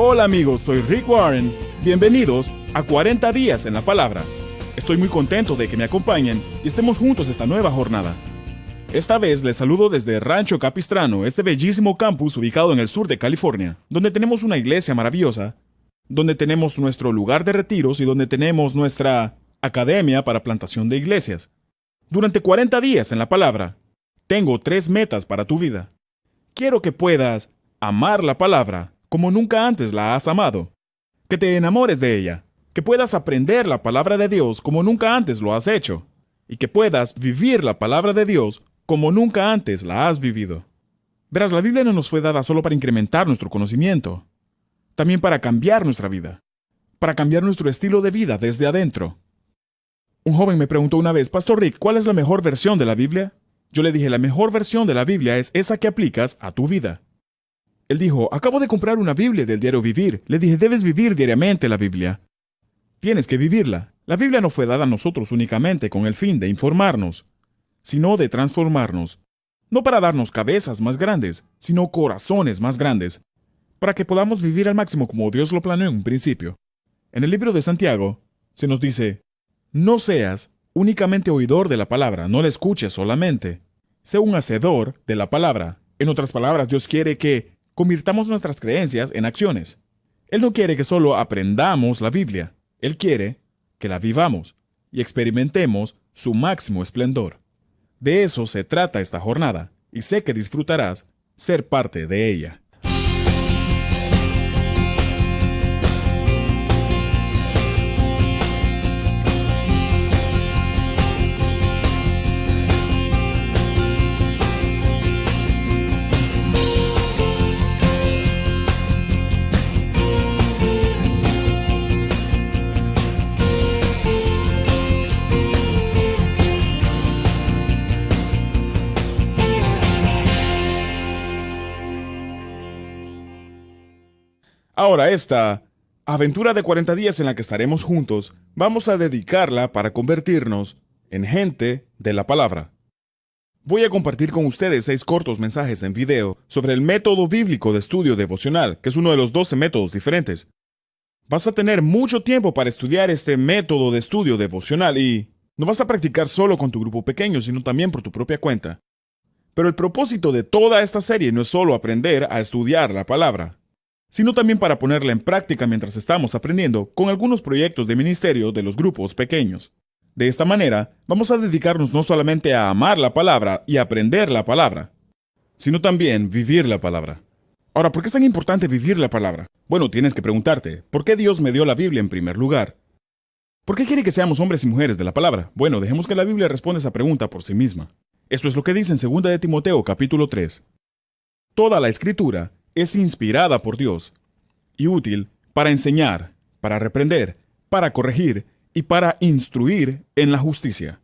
Hola amigos, soy Rick Warren. Bienvenidos a 40 días en la palabra. Estoy muy contento de que me acompañen y estemos juntos esta nueva jornada. Esta vez les saludo desde Rancho Capistrano, este bellísimo campus ubicado en el sur de California, donde tenemos una iglesia maravillosa, donde tenemos nuestro lugar de retiros y donde tenemos nuestra academia para plantación de iglesias. Durante 40 días en la palabra, tengo 3 metas para tu vida. Quiero que puedas amar la palabra como nunca antes la has amado, que te enamores de ella, que puedas aprender la palabra de Dios como nunca antes lo has hecho, y que puedas vivir la palabra de Dios como nunca antes la has vivido. Verás, la Biblia no nos fue dada solo para incrementar nuestro conocimiento, también para cambiar nuestra vida, para cambiar nuestro estilo de vida desde adentro. Un joven me preguntó una vez, Pastor Rick, ¿cuál es la mejor versión de la Biblia? Yo le dije, la mejor versión de la Biblia es esa que aplicas a tu vida. Él dijo, acabo de comprar una Biblia del diario Vivir. Le dije, debes vivir diariamente la Biblia. Tienes que vivirla. La Biblia no fue dada a nosotros únicamente con el fin de informarnos, sino de transformarnos. No para darnos cabezas más grandes, sino corazones más grandes, para que podamos vivir al máximo como Dios lo planeó en un principio. En el libro de Santiago se nos dice, no seas únicamente oidor de la palabra, no la escuches solamente. Sé un hacedor de la palabra. En otras palabras, Dios quiere que convirtamos nuestras creencias en acciones. Él no quiere que solo aprendamos la Biblia. Él quiere que la vivamos y experimentemos su máximo esplendor. De eso se trata esta jornada, y sé que disfrutarás ser parte de ella. Ahora, esta aventura de 40 días en la que estaremos juntos, vamos a dedicarla para convertirnos en gente de la palabra. Voy a compartir con ustedes 6 cortos mensajes en video sobre el método bíblico de estudio devocional, que es uno de los 12 métodos diferentes. Vas a tener mucho tiempo para estudiar este método de estudio devocional y no vas a practicar solo con tu grupo pequeño, sino también por tu propia cuenta. Pero el propósito de toda esta serie no es solo aprender a estudiar la palabra, sino también para ponerla en práctica mientras estamos aprendiendo con algunos proyectos de ministerio de los grupos pequeños. De esta manera, vamos a dedicarnos no solamente a amar la palabra y aprender la palabra, sino también vivir la palabra. Ahora, ¿por qué es tan importante vivir la palabra? Bueno, tienes que preguntarte, ¿por qué Dios me dio la Biblia en primer lugar? ¿Por qué quiere que seamos hombres y mujeres de la palabra? Bueno, dejemos que la Biblia responda esa pregunta por sí misma. Esto es lo que dice en 2 de Timoteo capítulo 3. Toda la Escritura es inspirada por Dios y útil para enseñar, para reprender, para corregir y para instruir en la justicia,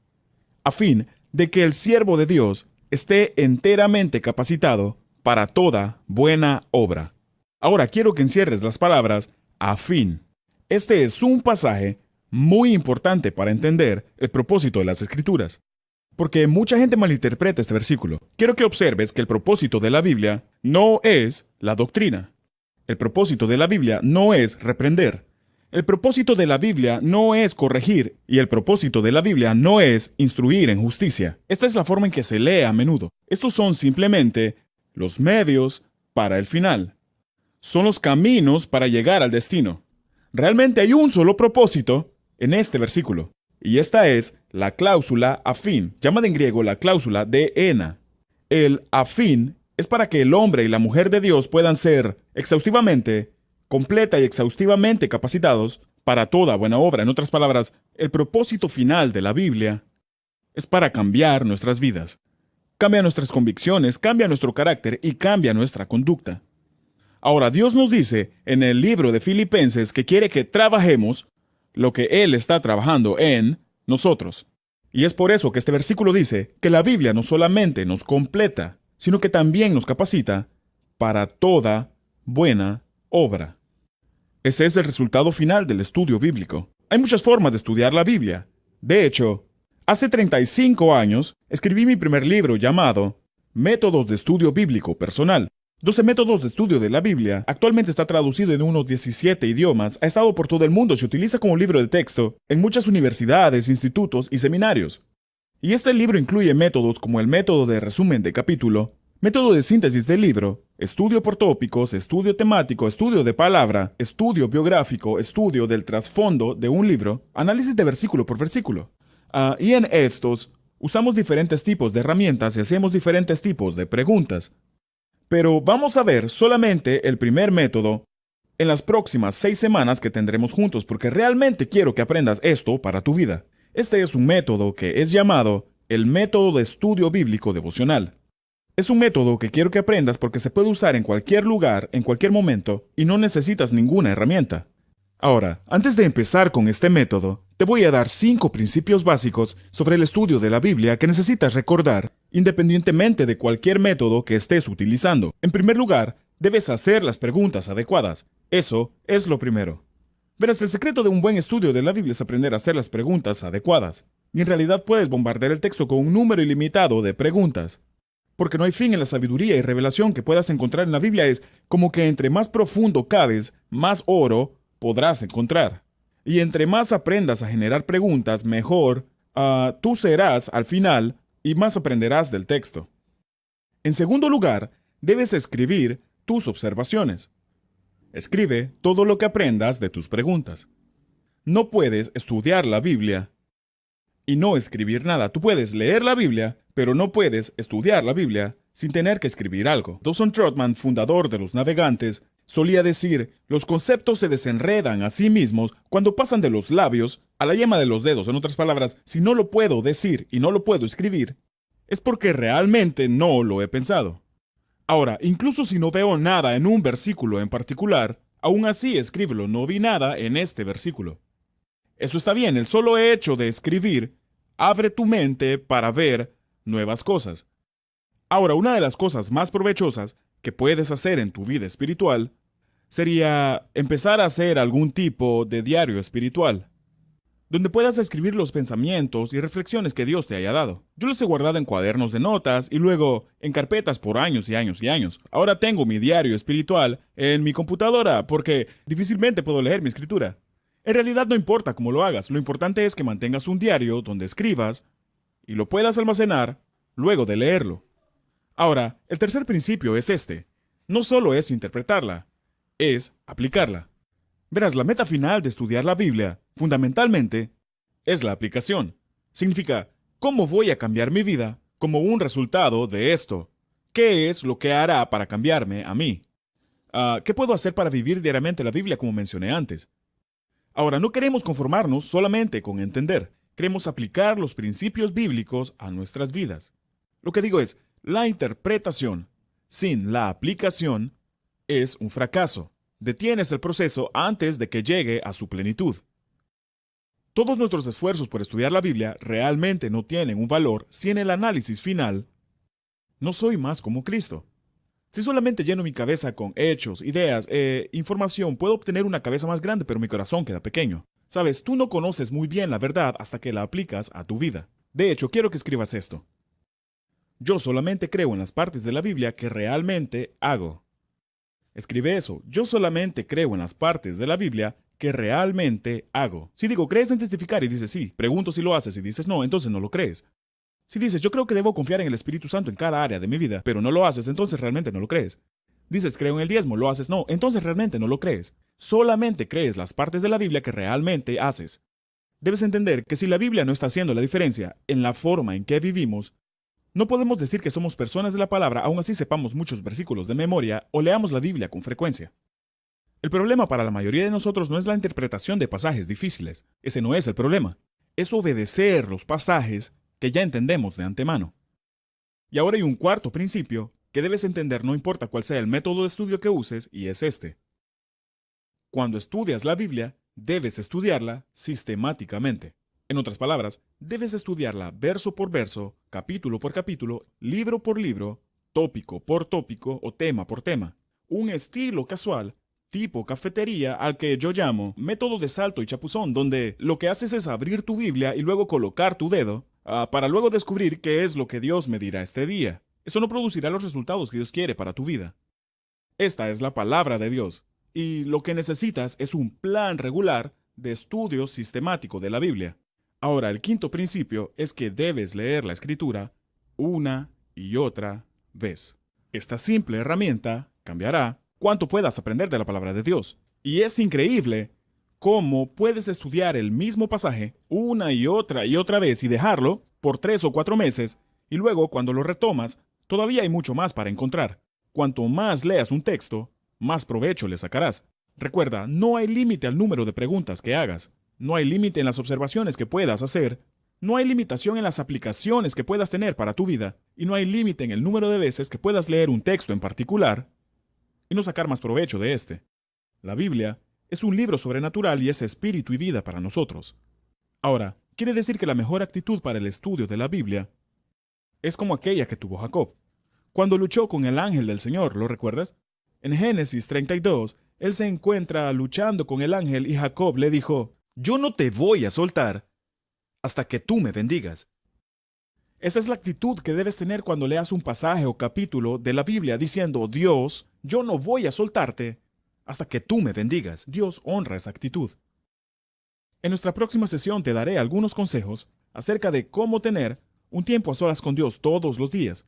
a fin de que el siervo de Dios esté enteramente capacitado para toda buena obra. Ahora quiero que encierres las palabras a fin. Este es un pasaje muy importante para entender el propósito de las Escrituras, porque mucha gente malinterpreta este versículo. Quiero que observes que el propósito de la Biblia no es la doctrina. El propósito de la Biblia no es reprender. El propósito de la Biblia no es corregir. Y el propósito de la Biblia no es instruir en justicia. Esta es la forma en que se lee a menudo. Estos son simplemente los medios para el final. Son los caminos para llegar al destino. Realmente hay un solo propósito en este versículo. Y esta es la cláusula a fin, llamada en griego la cláusula de ena. El a fin es para que el hombre y la mujer de Dios puedan ser completa y exhaustivamente capacitados para toda buena obra. En otras palabras, el propósito final de la Biblia es para cambiar nuestras vidas. Cambia nuestras convicciones, cambia nuestro carácter y cambia nuestra conducta. Ahora, Dios nos dice en el libro de Filipenses que quiere que trabajemos lo que Él está trabajando en nosotros. Y es por eso que este versículo dice que la Biblia no solamente nos completa, sino que también nos capacita para toda buena obra. Ese es el resultado final del estudio bíblico. Hay muchas formas de estudiar la Biblia. De hecho, hace 35 años escribí mi primer libro llamado Métodos de Estudio Bíblico Personal. 12 métodos de estudio de la Biblia. Actualmente está traducido en unos 17 idiomas, ha estado por todo el mundo, se utiliza como libro de texto en muchas universidades, institutos y seminarios. Y este libro incluye métodos como el método de resumen de capítulo, método de síntesis del libro, estudio por tópicos, estudio temático, estudio de palabra, estudio biográfico, estudio del trasfondo de un libro, análisis de versículo por versículo. Y en estos, usamos diferentes tipos de herramientas y hacemos diferentes tipos de preguntas. Pero vamos a ver solamente el primer método en las próximas 6 semanas que tendremos juntos, porque realmente quiero que aprendas esto para tu vida. Este es un método que es llamado el método de estudio bíblico devocional. Es un método que quiero que aprendas porque se puede usar en cualquier lugar, en cualquier momento, y no necesitas ninguna herramienta. Ahora, antes de empezar con este método, te voy a dar 5 principios básicos sobre el estudio de la Biblia que necesitas recordar, independientemente de cualquier método que estés utilizando. En primer lugar, debes hacer las preguntas adecuadas. Eso es lo primero. Verás, el secreto de un buen estudio de la Biblia es aprender a hacer las preguntas adecuadas. Y en realidad puedes bombardear el texto con un número ilimitado de preguntas. Porque no hay fin en la sabiduría y revelación que puedas encontrar en la Biblia. Es como que entre más profundo caves, más oro podrás encontrar. Y entre más aprendas a generar preguntas, mejor tú serás al final y más aprenderás del texto. En segundo lugar, debes escribir tus observaciones. Escribe todo lo que aprendas de tus preguntas. No puedes estudiar la Biblia y no escribir nada. Tú puedes leer la Biblia, pero no puedes estudiar la Biblia sin tener que escribir algo. Dawson Trotman, fundador de los navegantes, solía decir, los conceptos se desenredan a sí mismos cuando pasan de los labios a la yema de los dedos. En otras palabras, si no lo puedo decir y no lo puedo escribir, es porque realmente no lo he pensado. Ahora, incluso si no veo nada en un versículo en particular, aún así escríbelo, no vi nada en este versículo. Eso está bien, el solo hecho de escribir abre tu mente para ver nuevas cosas. Ahora, una de las cosas más provechosas que puedes hacer en tu vida espiritual sería empezar a hacer algún tipo de diario espiritual, donde puedas escribir los pensamientos y reflexiones que Dios te haya dado. Yo los he guardado en cuadernos de notas y luego en carpetas por años y años y años. Ahora tengo mi diario espiritual en mi computadora porque difícilmente puedo leer mi escritura. En realidad no importa cómo lo hagas, lo importante es que mantengas un diario donde escribas y lo puedas almacenar luego de leerlo. Ahora, el tercer principio es este. No solo es interpretarla, es aplicarla. Verás, la meta final de estudiar la Biblia, fundamentalmente, es la aplicación. Significa, ¿cómo voy a cambiar mi vida como un resultado de esto? ¿Qué es lo que hará para cambiarme a mí? ¿Qué puedo hacer para vivir diariamente la Biblia como mencioné antes? Ahora, no queremos conformarnos solamente con entender. Queremos aplicar los principios bíblicos a nuestras vidas. Lo que digo es, la interpretación sin la aplicación es un fracaso. Detienes el proceso antes de que llegue a su plenitud. Todos nuestros esfuerzos por estudiar la Biblia realmente no tienen un valor si en el análisis final no soy más como Cristo. Si solamente lleno mi cabeza con hechos, ideas, información, puedo obtener una cabeza más grande, pero mi corazón queda pequeño. Sabes, tú no conoces muy bien la verdad hasta que la aplicas a tu vida. De hecho, quiero que escribas esto. Yo solamente creo en las partes de la Biblia que realmente hago. Escribe eso. Yo solamente creo en las partes de la Biblia que realmente hago. Si digo, ¿crees en testificar? Y dices sí. Pregunto si lo haces y dices no, entonces no lo crees. Si dices, yo creo que debo confiar en el Espíritu Santo en cada área de mi vida, pero no lo haces, entonces realmente no lo crees. Dices, creo en el diezmo, lo haces, no, entonces realmente no lo crees. Solamente crees las partes de la Biblia que realmente haces. Debes entender que si la Biblia no está haciendo la diferencia en la forma en que vivimos, no podemos decir que somos personas de la palabra, aun así sepamos muchos versículos de memoria o leamos la Biblia con frecuencia. El problema para la mayoría de nosotros no es la interpretación de pasajes difíciles. Ese no es el problema. Es obedecer los pasajes que ya entendemos de antemano. Y ahora hay un cuarto principio que debes entender no importa cuál sea el método de estudio que uses, y es este. Cuando estudias la Biblia, debes estudiarla sistemáticamente. En otras palabras, debes estudiarla verso por verso, capítulo por capítulo, libro por libro, tópico por tópico o tema por tema. Un estilo casual, tipo cafetería, al que yo llamo método de salto y chapuzón, donde lo que haces es abrir tu Biblia y luego colocar tu dedo, para luego descubrir qué es lo que Dios me dirá este día. Eso no producirá los resultados que Dios quiere para tu vida. Esta es la palabra de Dios, y lo que necesitas es un plan regular de estudio sistemático de la Biblia. Ahora, el quinto principio es que debes leer la Escritura una y otra vez. Esta simple herramienta cambiará cuánto puedas aprender de la palabra de Dios. Y es increíble cómo puedes estudiar el mismo pasaje una y otra vez y dejarlo por 3 o 4 meses, y luego cuando lo retomas, todavía hay mucho más para encontrar. Cuanto más leas un texto, más provecho le sacarás. Recuerda, no hay límite al número de preguntas que hagas. No hay límite en las observaciones que puedas hacer. No hay limitación en las aplicaciones que puedas tener para tu vida. Y no hay límite en el número de veces que puedas leer un texto en particular y no sacar más provecho de este. La Biblia es un libro sobrenatural y es espíritu y vida para nosotros. Ahora, quiere decir que la mejor actitud para el estudio de la Biblia es como aquella que tuvo Jacob cuando luchó con el ángel del Señor, ¿lo recuerdas? En Génesis 32, él se encuentra luchando con el ángel y Jacob le dijo: yo no te voy a soltar hasta que tú me bendigas. Esa es la actitud que debes tener cuando leas un pasaje o capítulo de la Biblia diciendo: Dios, yo no voy a soltarte hasta que tú me bendigas. Dios honra esa actitud. En nuestra próxima sesión te daré algunos consejos acerca de cómo tener un tiempo a solas con Dios todos los días.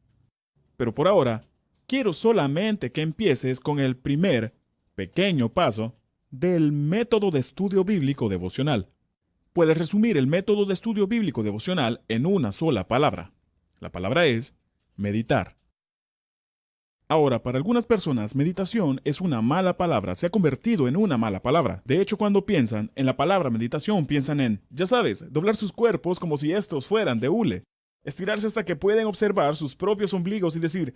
Pero por ahora, quiero solamente que empieces con el primer pequeño paso del método de estudio bíblico devocional. Puedes resumir el método de estudio bíblico devocional en una sola palabra. La palabra es meditar. Ahora, para algunas personas, meditación es una mala palabra, se ha convertido en una mala palabra. De hecho, cuando piensan en la palabra meditación, piensan en, ya sabes, doblar sus cuerpos como si estos fueran de hule. Estirarse hasta que pueden observar sus propios ombligos y decir,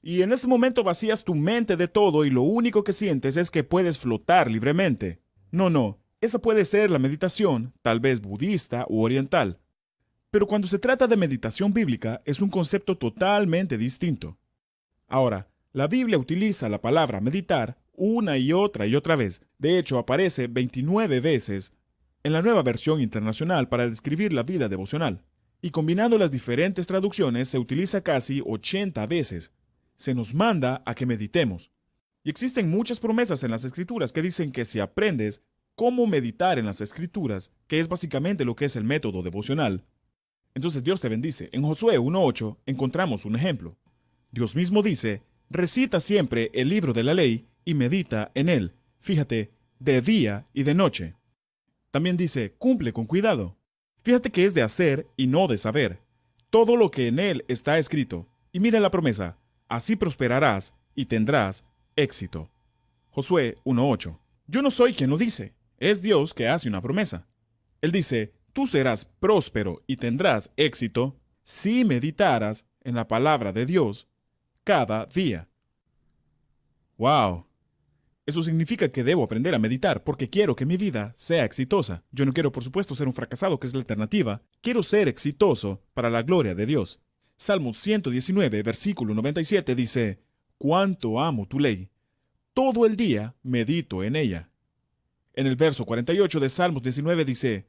y en ese momento vacías tu mente de todo y lo único que sientes es que puedes flotar libremente. No, esa puede ser la meditación, tal vez budista u oriental. Pero cuando se trata de meditación bíblica, es un concepto totalmente distinto. Ahora, la Biblia utiliza la palabra meditar una y otra vez. De hecho, aparece 29 veces en la Nueva Versión Internacional para describir la vida devocional. Y combinando las diferentes traducciones se utiliza casi 80 veces. Se nos manda a que meditemos. Y existen muchas promesas en las Escrituras que dicen que si aprendes cómo meditar en las Escrituras, que es básicamente lo que es el método devocional, entonces Dios te bendice. En Josué 1:8 encontramos un ejemplo. Dios mismo dice: recita siempre el libro de la ley y medita en él. Fíjate, de día y de noche. También dice: cumple con cuidado. Fíjate que es de hacer y no de saber. Todo lo que en él está escrito. Y mira la promesa: así prosperarás y tendrás éxito. Josué 1:8. Yo no soy quien lo dice. Es Dios que hace una promesa. Él dice: tú serás próspero y tendrás éxito si meditaras en la palabra de Dios cada día. ¡Wow! Eso significa que debo aprender a meditar porque quiero que mi vida sea exitosa. Yo no quiero, por supuesto, ser un fracasado, que es la alternativa. Quiero ser exitoso para la gloria de Dios. Salmos 119, versículo 97 dice: cuánto amo tu ley. Todo el día medito en ella. En el verso 48 de Salmos 19 dice: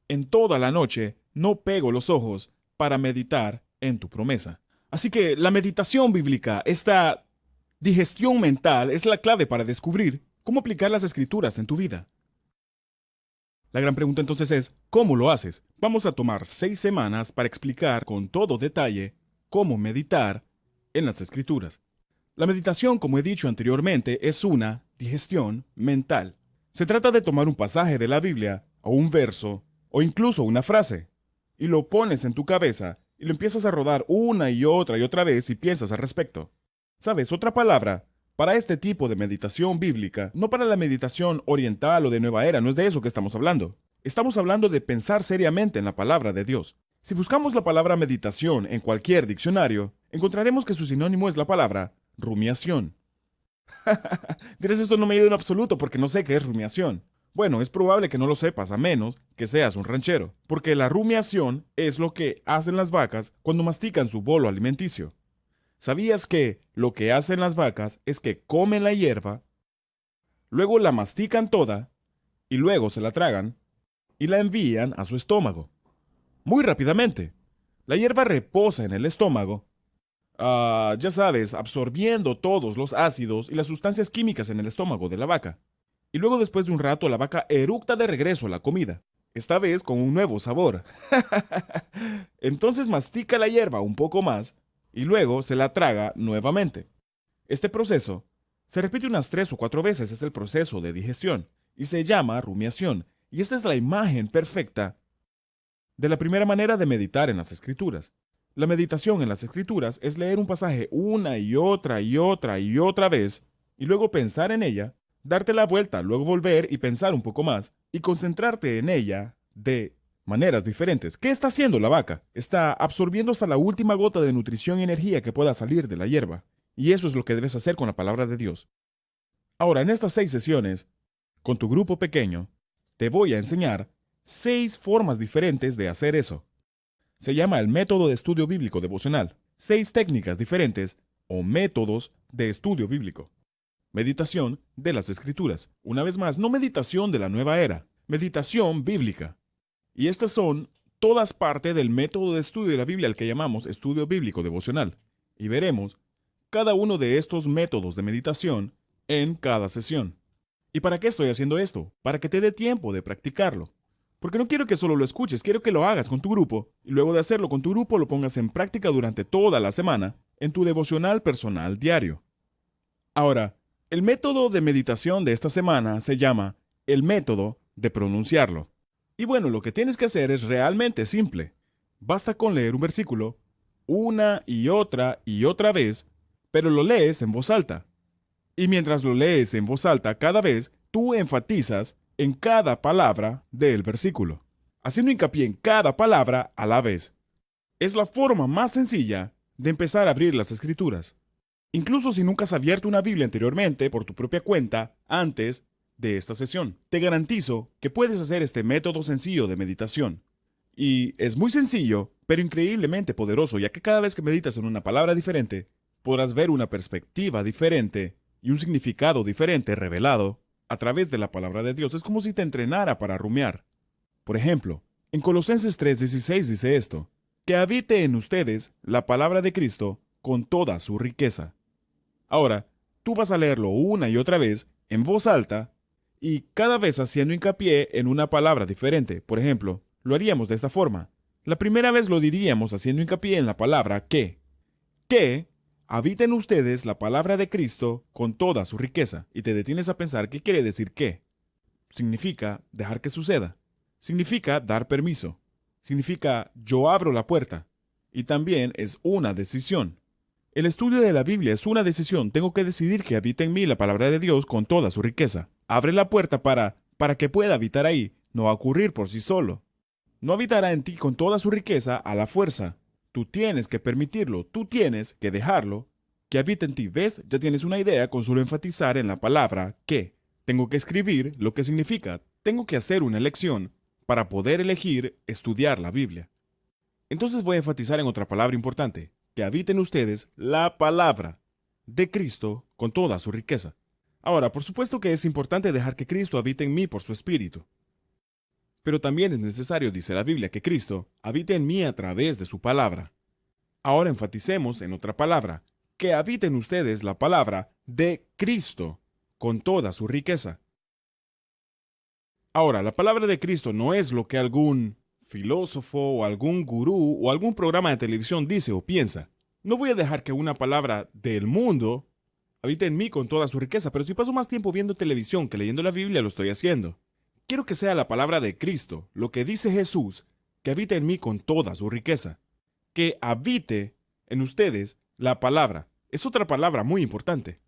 en toda la noche no pego los ojos para meditar en tu promesa. Así que la meditación bíblica, esta digestión mental, es la clave para descubrir cómo aplicar las Escrituras en tu vida. La gran pregunta entonces es, ¿cómo lo haces? Vamos a tomar 6 semanas para explicar con todo detalle cómo meditar en las Escrituras. La meditación, como he dicho anteriormente, es una digestión mental. Se trata de tomar un pasaje de la Biblia, o un verso, o incluso una frase, y lo pones en tu cabeza y lo empiezas a rodar una y otra vez y piensas al respecto. ¿Sabes? Otra palabra para este tipo de meditación bíblica, no para la meditación oriental o de nueva era, no es de eso que estamos hablando. Estamos hablando de pensar seriamente en la palabra de Dios. Si buscamos la palabra meditación en cualquier diccionario, encontraremos que su sinónimo es la palabra rumiación. Dirás, esto no me ayuda en absoluto porque no sé qué es rumiación. Bueno, es probable que no lo sepas a menos que seas un ranchero, porque la rumiación es lo que hacen las vacas cuando mastican su bolo alimenticio. ¿Sabías que lo que hacen las vacas es que comen la hierba, luego la mastican toda, y luego se la tragan, y la envían a su estómago? Muy rápidamente. La hierba reposa en el estómago, ya sabes, absorbiendo todos los ácidos y las sustancias químicas en el estómago de la vaca. Y luego después de un rato la vaca eructa de regreso a la comida, esta vez con un nuevo sabor. Entonces mastica la hierba un poco más y luego se la traga nuevamente. Este proceso se repite unas 3 o 4 veces, es el proceso de digestión y se llama rumiación. Y esta es la imagen perfecta de la primera manera de meditar en las escrituras. La meditación en las escrituras es leer un pasaje una y otra y otra y otra vez y luego pensar en ella, darte la vuelta, luego volver y pensar un poco más y concentrarte en ella de maneras diferentes. ¿Qué está haciendo la vaca? Está absorbiendo hasta la última gota de nutrición y energía que pueda salir de la hierba. Y eso es lo que debes hacer con la palabra de Dios. Ahora, en estas 6 sesiones, con tu grupo pequeño, te voy a enseñar 6 formas diferentes de hacer eso. Se llama el método de estudio bíblico devocional. 6 técnicas diferentes o métodos de estudio bíblico. Meditación de las Escrituras. Una vez más, no meditación de la nueva era, meditación bíblica. Y estas son todas parte del método de estudio de la Biblia al que llamamos estudio bíblico devocional. Y veremos cada uno de estos métodos de meditación en cada sesión. ¿Y para qué estoy haciendo esto? Para que te dé tiempo de practicarlo. Porque no quiero que solo lo escuches, quiero que lo hagas con tu grupo y luego de hacerlo con tu grupo lo pongas en práctica durante toda la semana en tu devocional personal diario. Ahora, el método de meditación de esta semana se llama el método de pronunciarlo. Y bueno, lo que tienes que hacer es realmente simple. Basta con leer un versículo una y otra vez, pero lo lees en voz alta. Y mientras lo lees en voz alta cada vez, tú enfatizas en cada palabra del versículo, haciendo hincapié en cada palabra a la vez. Es la forma más sencilla de empezar a abrir las escrituras. Incluso si nunca has abierto una Biblia anteriormente por tu propia cuenta antes de esta sesión, te garantizo que puedes hacer este método sencillo de meditación. Y es muy sencillo, pero increíblemente poderoso, ya que cada vez que meditas en una palabra diferente, podrás ver una perspectiva diferente y un significado diferente revelado a través de la palabra de Dios. Es como si te entrenara para rumiar. Por ejemplo, en Colosenses 3:16 dice esto: que habite en ustedes la palabra de Cristo con toda su riqueza. Ahora, tú vas a leerlo una y otra vez en voz alta y cada vez haciendo hincapié en una palabra diferente. Por ejemplo, lo haríamos de esta forma. La primera vez lo diríamos haciendo hincapié en la palabra que. Que habita en ustedes la palabra de Cristo con toda su riqueza. Y te detienes a pensar qué quiere decir que. Significa dejar que suceda. Significa dar permiso. Significa yo abro la puerta. Y también es una decisión. El estudio de la Biblia es una decisión. Tengo que decidir que habita en mí la palabra de Dios con toda su riqueza. Abre la puerta para que pueda habitar ahí. No va a ocurrir por sí solo. No habitará en ti con toda su riqueza a la fuerza. Tú tienes que permitirlo, tú tienes que dejarlo que habite en ti. ¿Ves? Ya tienes una idea con solo enfatizar en la palabra que. Tengo que escribir lo que significa. Tengo que hacer una elección para poder elegir estudiar la Biblia. Entonces voy a enfatizar en otra palabra importante. Que habite en ustedes la palabra de Cristo con toda su riqueza. Ahora, por supuesto que es importante dejar que Cristo habite en mí por su Espíritu. Pero también es necesario, dice la Biblia, que Cristo habite en mí a través de su palabra. Ahora enfaticemos en otra palabra, que habite en ustedes la palabra de Cristo con toda su riqueza. Ahora, la palabra de Cristo no es lo que algún filósofo o algún gurú o algún programa de televisión dice o piensa. No voy a dejar que una palabra del mundo habite en mí con toda su riqueza, pero si paso más tiempo viendo televisión que leyendo la Biblia, lo estoy haciendo. Quiero que sea la palabra de Cristo, lo que dice Jesús, que habite en mí con toda su riqueza. Que habite en ustedes la palabra. Es otra palabra muy importante.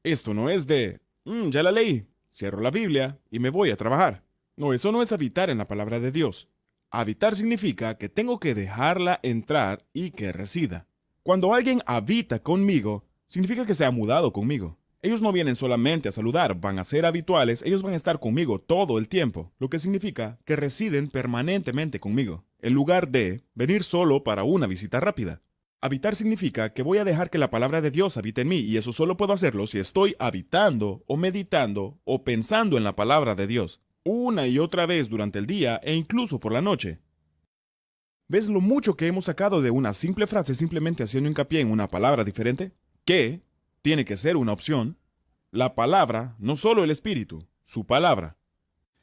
Esto no es de, ya la leí, cierro la Biblia y me voy a trabajar. No, eso no es habitar en la palabra de Dios. Habitar significa que tengo que dejarla entrar y que resida. Cuando alguien habita conmigo, significa que se ha mudado conmigo. Ellos no vienen solamente a saludar, van a ser habituales, ellos van a estar conmigo todo el tiempo, lo que significa que residen permanentemente conmigo, en lugar de venir solo para una visita rápida. Habitar significa que voy a dejar que la palabra de Dios habite en mí, y eso solo puedo hacerlo si estoy habitando o meditando o pensando en la palabra de Dios, una y otra vez durante el día e incluso por la noche. ¿Ves lo mucho que hemos sacado de una simple frase simplemente haciendo hincapié en una palabra diferente? Que tiene que ser una opción. La palabra, no solo el Espíritu, su palabra.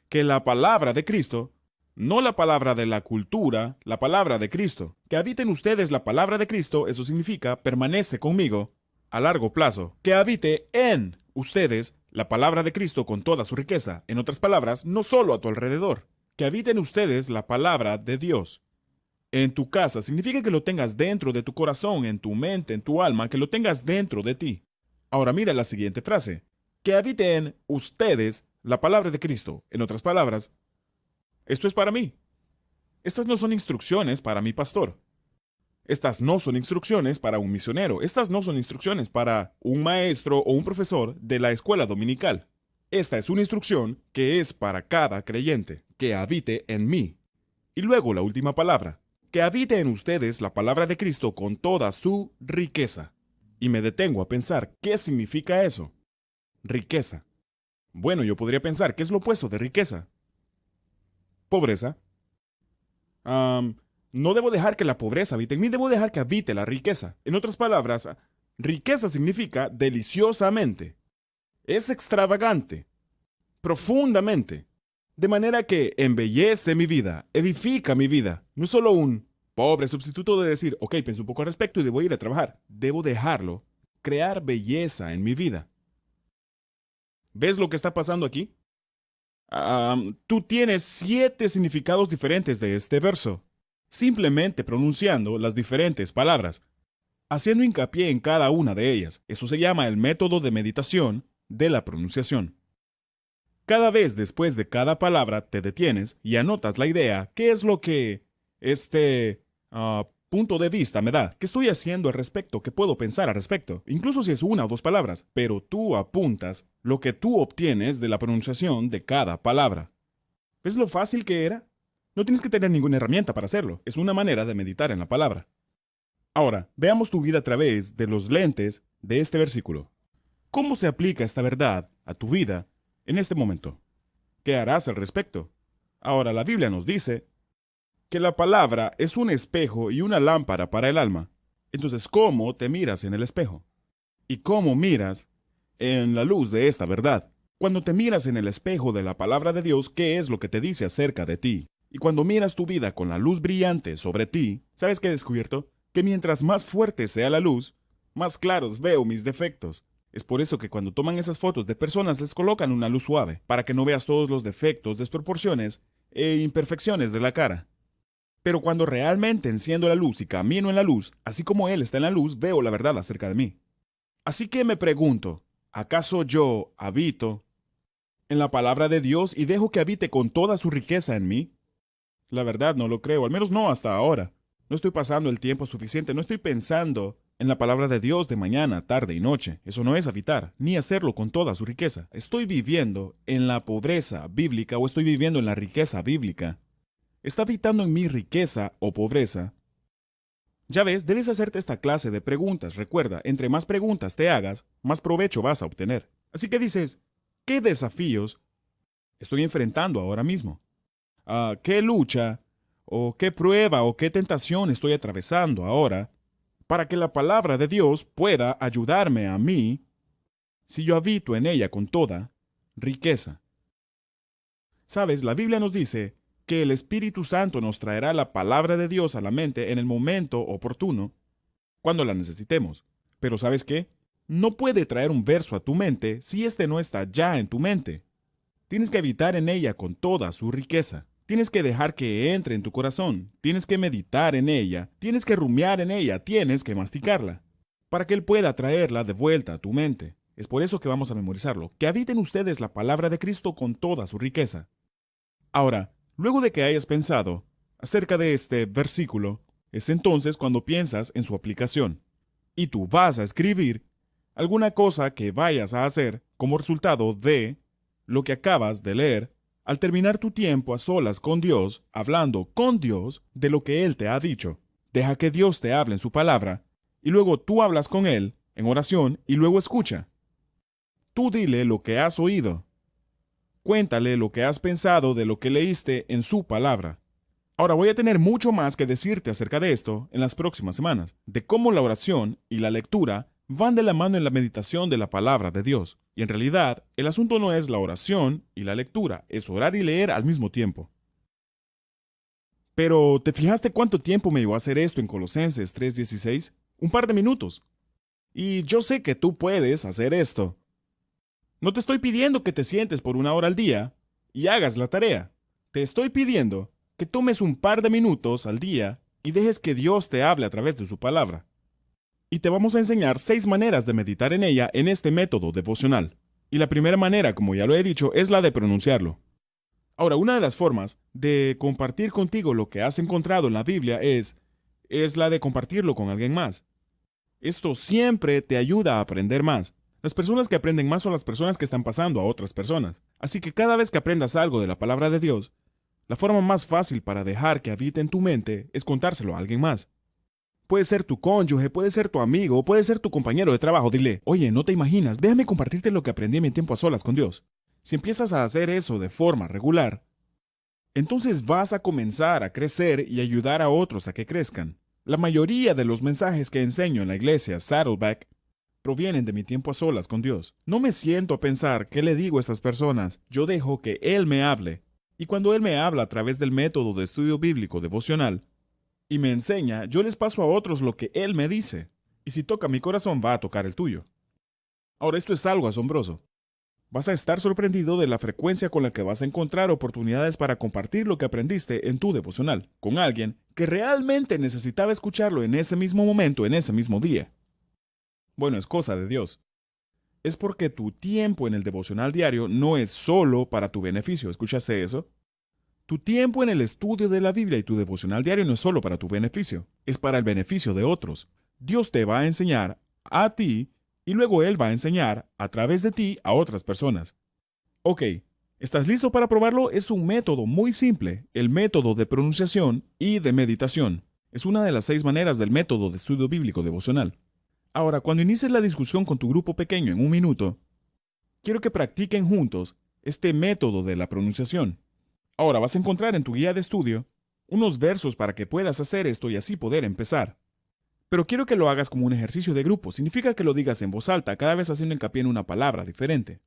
Que la palabra de Cristo, no la palabra de la cultura, la palabra de Cristo. Que habiten ustedes la palabra de Cristo, eso significa permanece conmigo a largo plazo. Que habite en ustedes la palabra de Cristo con toda su riqueza. En otras palabras, no solo a tu alrededor. Que habiten ustedes la palabra de Dios. En tu casa significa que lo tengas dentro de tu corazón, en tu mente, en tu alma, que lo tengas dentro de ti. Ahora mira la siguiente frase. Que habite en ustedes la palabra de Cristo. En otras palabras, esto es para mí. Estas no son instrucciones para mi pastor. Estas no son instrucciones para un misionero. Estas no son instrucciones para un maestro o un profesor de la escuela dominical. Esta es una instrucción que es para cada creyente. Que habite en mí. Y luego la última palabra. Que habite en ustedes la palabra de Cristo con toda su riqueza. Y me detengo a pensar, ¿qué significa eso? Riqueza. Bueno, yo podría pensar, ¿qué es lo opuesto de riqueza? Pobreza. No debo dejar que la pobreza habite en mí, debo dejar que habite la riqueza. En otras palabras, riqueza significa deliciosamente. Es extravagante. Profundamente. De manera que embellece mi vida, edifica mi vida. No es solo un pobre sustituto de decir, ok, pienso un poco al respecto y debo ir a trabajar. Debo dejarlo, crear belleza en mi vida. ¿Ves lo que está pasando aquí? Tú tienes 7 significados diferentes de este verso, simplemente pronunciando las diferentes palabras, haciendo hincapié en cada una de ellas. Eso se llama el método de meditación de la pronunciación. Cada vez después de cada palabra te detienes y anotas la idea, qué es lo que punto de vista me da, qué estoy haciendo al respecto, qué puedo pensar al respecto, incluso si es una o 2 palabras, pero tú apuntas lo que tú obtienes de la pronunciación de cada palabra. ¿Ves lo fácil que era? No tienes que tener ninguna herramienta para hacerlo, es una manera de meditar en la palabra. Ahora, veamos tu vida a través de los lentes de este versículo. ¿Cómo se aplica esta verdad a tu vida en este momento? ¿Qué harás al respecto? Ahora, la Biblia nos dice que la palabra es un espejo y una lámpara para el alma. Entonces, ¿cómo te miras en el espejo? ¿Y cómo miras en la luz de esta verdad? Cuando te miras en el espejo de la palabra de Dios, ¿qué es lo que te dice acerca de ti? Y cuando miras tu vida con la luz brillante sobre ti, ¿sabes qué he descubierto? Que mientras más fuerte sea la luz, más claros veo mis defectos. Es por eso que cuando toman esas fotos de personas les colocan una luz suave, para que no veas todos los defectos, desproporciones e imperfecciones de la cara. Pero cuando realmente enciendo la luz y camino en la luz, así como Él está en la luz, veo la verdad acerca de mí. Así que me pregunto, ¿acaso yo habito en la palabra de Dios y dejo que habite con toda su riqueza en mí? La verdad no lo creo, al menos no hasta ahora. No estoy pasando el tiempo suficiente, no estoy pensando en la palabra de Dios de mañana, tarde y noche. Eso no es habitar, ni hacerlo con toda su riqueza. ¿Estoy viviendo en la pobreza bíblica o estoy viviendo en la riqueza bíblica? ¿Está habitando en mí riqueza o pobreza? Ya ves, debes hacerte esta clase de preguntas. Recuerda, entre más preguntas te hagas, más provecho vas a obtener. Así que dices, ¿qué desafíos estoy enfrentando ahora mismo? ¿Qué lucha, o qué prueba, o qué tentación estoy atravesando ahora para que la palabra de Dios pueda ayudarme a mí si yo habito en ella con toda riqueza? Sabes, la Biblia nos dice que el Espíritu Santo nos traerá la palabra de Dios a la mente en el momento oportuno, cuando la necesitemos. Pero ¿sabes qué? No puede traer un verso a tu mente si este no está ya en tu mente. Tienes que habitar en ella con toda su riqueza. Tienes que dejar que entre en tu corazón. Tienes que meditar en ella. Tienes que rumiar en ella. Tienes que masticarla, para que Él pueda traerla de vuelta a tu mente. Es por eso que vamos a memorizarlo. Que habiten ustedes la palabra de Cristo con toda su riqueza. Ahora, luego de que hayas pensado acerca de este versículo, es entonces cuando piensas en su aplicación. Y tú vas a escribir alguna cosa que vayas a hacer como resultado de lo que acabas de leer al terminar tu tiempo a solas con Dios, hablando con Dios de lo que Él te ha dicho. Deja que Dios te hable en su palabra, y luego tú hablas con Él en oración y luego escucha. Tú dile lo que has oído. Cuéntale lo que has pensado de lo que leíste en su palabra. Ahora voy a tener mucho más que decirte acerca de esto en las próximas semanas, de cómo la oración y la lectura van de la mano en la meditación de la palabra de Dios. Y en realidad, el asunto no es la oración y la lectura, es orar y leer al mismo tiempo. Pero, ¿te fijaste cuánto tiempo me llevó a hacer esto en Colosenses 3:16? Un par de minutos. Y yo sé que tú puedes hacer esto. No te estoy pidiendo que te sientes por 1 hora al día y hagas la tarea. Te estoy pidiendo que tomes un par de minutos al día y dejes que Dios te hable a través de su palabra. Y te vamos a enseñar 6 maneras de meditar en ella en este método devocional. Y la primera manera, como ya lo he dicho, es la de pronunciarlo. Ahora, una de las formas de compartir contigo lo que has encontrado en la Biblia es la de compartirlo con alguien más. Esto siempre te ayuda a aprender más. Las personas que aprenden más son las personas que están pasando a otras personas. Así que cada vez que aprendas algo de la palabra de Dios, la forma más fácil para dejar que habite en tu mente es contárselo a alguien más. Puede ser tu cónyuge, puede ser tu amigo, puede ser tu compañero de trabajo. Dile, oye, no te imaginas, déjame compartirte lo que aprendí en mi tiempo a solas con Dios. Si empiezas a hacer eso de forma regular, entonces vas a comenzar a crecer y ayudar a otros a que crezcan. La mayoría de los mensajes que enseño en la iglesia Saddleback provienen de mi tiempo a solas con Dios. No me siento a pensar qué le digo a estas personas, yo dejo que Él me hable. Y cuando Él me habla a través del método de estudio bíblico devocional y me enseña, yo les paso a otros lo que Él me dice. Y si toca mi corazón, va a tocar el tuyo. Ahora, esto es algo asombroso. Vas a estar sorprendido de la frecuencia con la que vas a encontrar oportunidades para compartir lo que aprendiste en tu devocional con alguien que realmente necesitaba escucharlo en ese mismo momento, en ese mismo día. Bueno, es cosa de Dios. Es porque tu tiempo en el devocional diario no es solo para tu beneficio. ¿Escuchaste eso? Tu tiempo en el estudio de la Biblia y tu devocional diario no es solo para tu beneficio, es para el beneficio de otros. Dios te va a enseñar a ti y luego Él va a enseñar a través de ti a otras personas. Ok, ¿estás listo para probarlo? Es un método muy simple, el método de pronunciación y de meditación. Es una de las 6 maneras del método de estudio bíblico devocional. Ahora, cuando inicies la discusión con tu grupo pequeño en 1 minuto, quiero que practiquen juntos este método de la pronunciación. Ahora vas a encontrar en tu guía de estudio unos versos para que puedas hacer esto y así poder empezar. Pero quiero que lo hagas como un ejercicio de grupo. Significa que lo digas en voz alta, cada vez haciendo hincapié en una palabra diferente.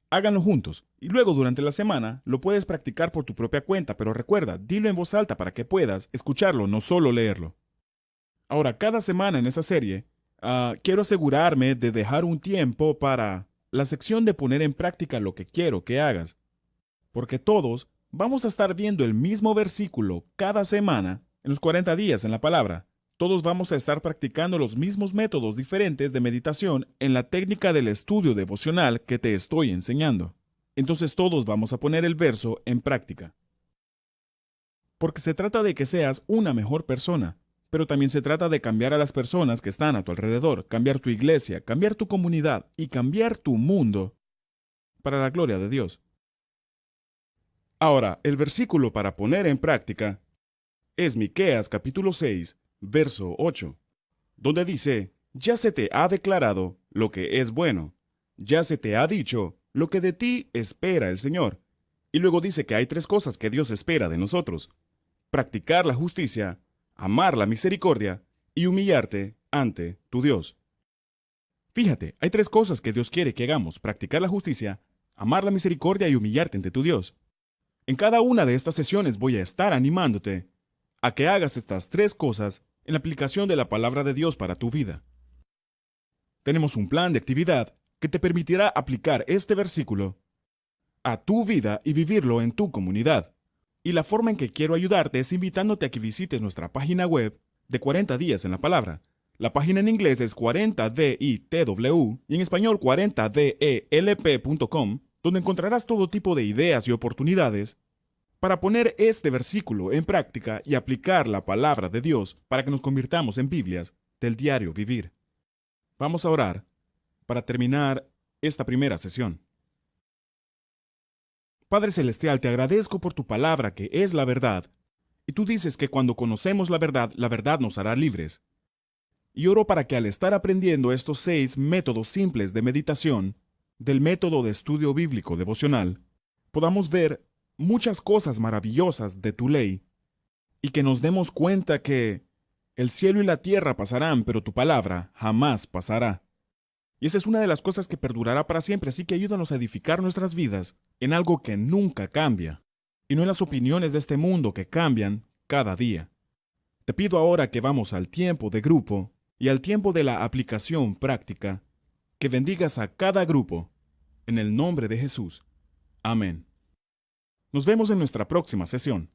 Háganlo juntos, y luego durante la semana lo puedes practicar por tu propia cuenta, pero recuerda, dilo en voz alta para que puedas escucharlo, no solo leerlo. Ahora, cada semana en esta serie, quiero asegurarme de dejar un tiempo para la sección de poner en práctica lo que quiero que hagas. Porque todos vamos a estar viendo el mismo versículo cada semana en los 40 días en la palabra. Todos vamos a estar practicando los mismos métodos diferentes de meditación en la técnica del estudio devocional que te estoy enseñando. Entonces todos vamos a poner el verso en práctica. Porque se trata de que seas una mejor persona, pero también se trata de cambiar a las personas que están a tu alrededor, cambiar tu iglesia, cambiar tu comunidad y cambiar tu mundo para la gloria de Dios. Ahora, el versículo para poner en práctica es Miqueas capítulo 6, verso 8, donde dice, ya se te ha declarado lo que es bueno, ya se te ha dicho lo que de ti espera el Señor. Y luego dice que hay 3 cosas que Dios espera de nosotros: practicar la justicia, amar la misericordia y humillarte ante tu Dios. Fíjate, hay 3 cosas que Dios quiere que hagamos: practicar la justicia, amar la misericordia y humillarte ante tu Dios. En cada una de estas sesiones voy a estar animándote a que hagas estas 3 cosas en la aplicación de la palabra de Dios para tu vida. Tenemos un plan de actividad que te permitirá aplicar este versículo a tu vida y vivirlo en tu comunidad. Y la forma en que quiero ayudarte es invitándote a que visites nuestra página web de 40 días en la palabra. La página en inglés es 40ditw y en español 40delp.com, donde encontrarás todo tipo de ideas y oportunidades para poner este versículo en práctica y aplicar la palabra de Dios para que nos convirtamos en Biblias del diario vivir. Vamos a orar para terminar esta primera sesión. Padre Celestial, te agradezco por tu palabra que es la verdad, y tú dices que cuando conocemos la verdad nos hará libres. Y oro para que al estar aprendiendo estos 6 métodos simples de meditación, del método de estudio bíblico devocional, podamos ver muchas cosas maravillosas de tu ley y que nos demos cuenta que el cielo y la tierra pasarán, pero tu palabra jamás pasará. Y esa es una de las cosas que perdurará para siempre, así que ayúdanos a edificar nuestras vidas en algo que nunca cambia, y no en las opiniones de este mundo que cambian cada día. Te pido ahora que vamos al tiempo de grupo y al tiempo de la aplicación práctica, que bendigas a cada grupo, en el nombre de Jesús. Amén. Nos vemos en nuestra próxima sesión.